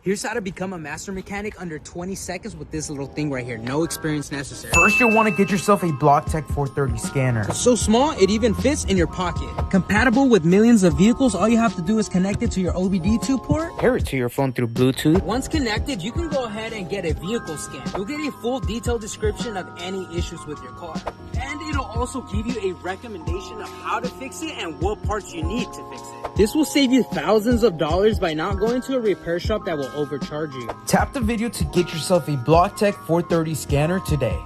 Here's how to become a master mechanic under 20 seconds with this little thing right here. No experience necessary. First, you'll want to get yourself a BlockTech 430 scanner. It's so small, it even fits in your pocket. Compatible with millions of vehicles, all you have to do is connect it to your OBD2 port. Pair it to your phone through Bluetooth. Once connected, you can go ahead and get a vehicle scan. You'll get a full detailed description of any issues with your car. And it'll also give you a recommendation of how to fix it and what parts you need to fix it. This will save you thousands of dollars by not going to a repair shop that will overcharge you. Tap the video to get yourself a BlockTech 430 scanner today.